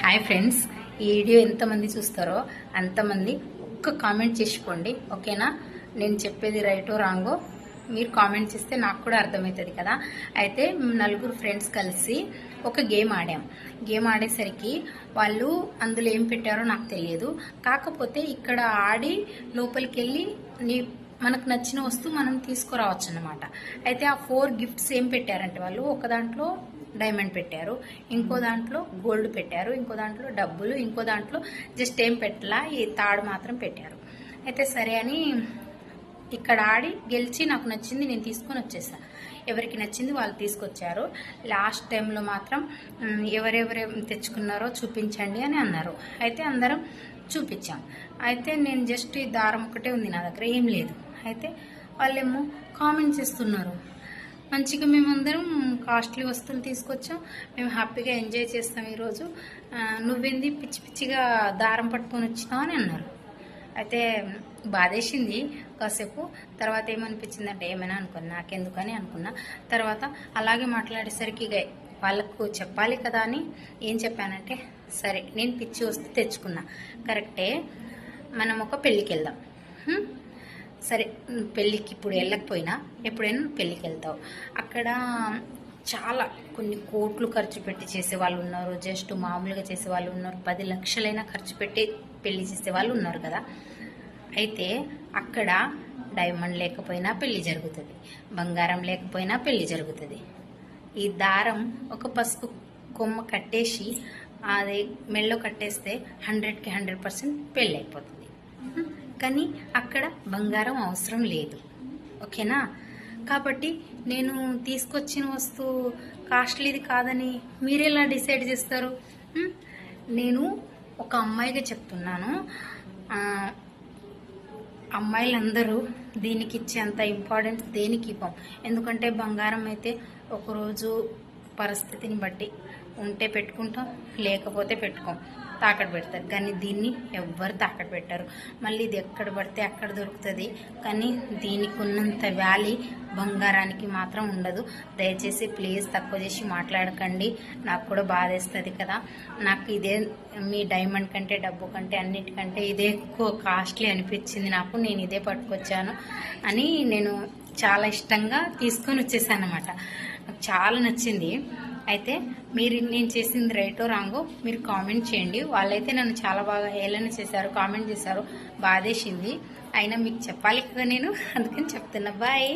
Hi friends, ఈ video ఎంతమంది చూస్తారో అంతమంది ఒక్క కామెంట్ చేసుకోండి, ఓకేనా? నేను చెప్పేది రైటో రాంగో మీరు కామెంట్ చేస్తే నాకు కూడా అర్థమవుతుంది కదా. అయితే నలుగురు ఫ్రెండ్స్ కలిసి ఒక గేమ్ ఆడాం. గేమ్ ఆడేసరికి వాళ్ళు అందులో ఏం పెట్టారో నాకు తెలియదు. కాకపోతే ఇక్కడ ఆడి లోపలికి వెళ్ళి మనకు నచ్చిన వస్తువు మనం తీసుకురావచ్చు అన్నమాట. అయితే ఆ 4 గిఫ్ట్స్ ఏం పెట్టారంటే వాళ్ళు ఒక దాంట్లో డైమండ్ పెట్టారు, ఇంకో దాంట్లో గోల్డ్ పెట్టారు, ఇంకో దాంట్లో డబ్బులు, ఇంకో దాంట్లో జస్ట్ ఏం పెట్టలా ఈ తాడు మాత్రం పెట్టారు. అయితే సరే అని ఇక్కడ ఆడి గెలిచి నాకు నచ్చింది నేను తీసుకొని వచ్చేసా. ఎవరికి నచ్చింది వాళ్ళు తీసుకొచ్చారు. లాస్ట్ టైంలో మాత్రం ఎవరెవరు తెచ్చుకున్నారో చూపించండి అని అన్నారు. అయితే అందరం చూపించాం. అయితే నేను జస్ట్ ఈ దారం ఒకటే ఉంది, నా దగ్గర ఏం లేదు. అయితే వాళ్ళేమో కామెంట్స్ ఇస్తున్నారు, మంచిగా మేమందరం కాస్ట్లీ వస్తువులు తీసుకొచ్చాం, మేము హ్యాపీగా ఎంజాయ్ చేస్తాం ఈరోజు, నువ్వేంది పిచ్చి పిచ్చిగా దారం పట్టుకొని వచ్చినావు అని అన్నారు. అయితే బాధేసింది కాసేపు. తర్వాత ఏమనిపించింది అంటే ఏమైనా అనుకున్నా, నాకెందుకని అనుకున్నా. తర్వాత అలాగే మాట్లాడేసరికి వాళ్ళకు చెప్పాలి కదా అని ఏం చెప్పానంటే, సరే నేను పిచ్చి వస్తూ తెచ్చుకున్నా, కరెక్టే, మనం ఒక పెళ్ళికి వెళ్దాం. సరే పెళ్ళికి ఇప్పుడు వెళ్ళకపోయినా ఎప్పుడైనా పెళ్ళికి వెళ్తావు, అక్కడ చాలా కొన్ని కోట్లు ఖర్చు పెట్టి చేసే వాళ్ళు ఉన్నారు, జస్ట్ మామూలుగా చేసే వాళ్ళు ఉన్నారు, 10 లక్షలైనా ఖర్చు పెట్టి పెళ్లి చేసే వాళ్ళు ఉన్నారు కదా. అయితే అక్కడ డైమండ్ లేకపోయినా పెళ్లి జరుగుతుంది, బంగారం లేకపోయినా పెళ్లి జరుగుతుంది. ఈ దారం ఒక పసుపు కొమ్మ కట్టేసి అది మెళ్ళో కట్టేస్తే 100కి 100% పెళ్ళి అయిపోతుంది. కానీ అక్కడ బంగారం అవసరం లేదు, ఓకేనా? కాబట్టి నేను తీసుకొచ్చిన వస్తువు కాస్ట్లీది కాదని మీరెలా డిసైడ్ చేస్తారు? నేను ఒక అమ్మాయిగా చెప్తున్నాను, అమ్మాయిలందరూ దీనికి ఇచ్చేంత ఇంపార్టెన్స్ దేనికి ఇవ్వం. ఎందుకంటే బంగారం అయితే ఒకరోజు పరిస్థితిని బట్టి ఉంటే పెట్టుకుంటాం, లేకపోతే పెట్టుకోం, తాకట్టు పెడతారు. కానీ దీన్ని ఎవ్వరు తాకట్టు పెట్టారు. మళ్ళీ ఇది ఎక్కడ పడితే అక్కడ దొరుకుతుంది, కానీ దీనికి ఉన్నంత వ్యాలీ బంగారానికి మాత్రం ఉండదు. దయచేసి ప్లీజ్ తక్కువ చేసి మాట్లాడకండి, నాకు కూడా బాధేస్తుంది కదా. నాకు ఇదే మీ డైమండ్ కంటే డబ్బు కంటే అన్నిటికంటే ఇదే ఎక్కువ కాస్ట్లీ అనిపించింది నాకు, నేను ఇదే పట్టుకొచ్చాను అని నేను చాలా ఇష్టంగా తీసుకొని వచ్చేసాను అనమాట. నాకు చాలా నచ్చింది. అయితే మీరు నేను చేసింది రైటో రాంగో మీరు కామెంట్ చేయండి. వాళ్ళైతే నన్ను చాలా బాగా హేళన చేశారు, కామెంట్ చేశారు, బాధేసింది. అయినా మీకు చెప్పాలి కదా నేను, అందుకని చెప్తున్నా. బాయ్.